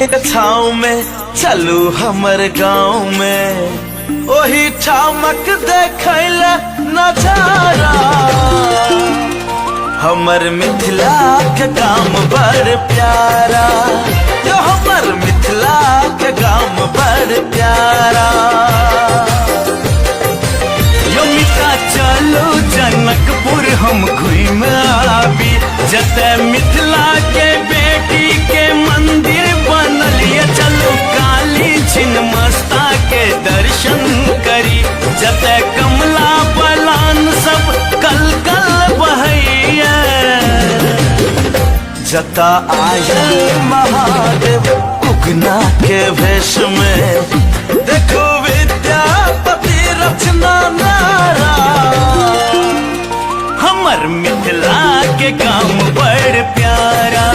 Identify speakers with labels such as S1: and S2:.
S1: छाँव में चलू हमर गाँव में, ओही ठामक देखैला नजारा। हमर मिथिला के गाम बड़ प्यारा, यो हमर मिथिला के गाम बड़ प्यारा। यो मिता चलो जनकपुर हम घूम आबी, जते मिथिला के बेटी के मंदिर बनल ये। चलो काली छिन्नमस्ता के दर्शन करी, जते कमला बलान सब कल कल बहैया। जता आयल महादेव उगना के भेष में, देखो विद्यापति रचना नारा। हमर मिथिला के गाम बड़ प्यारा।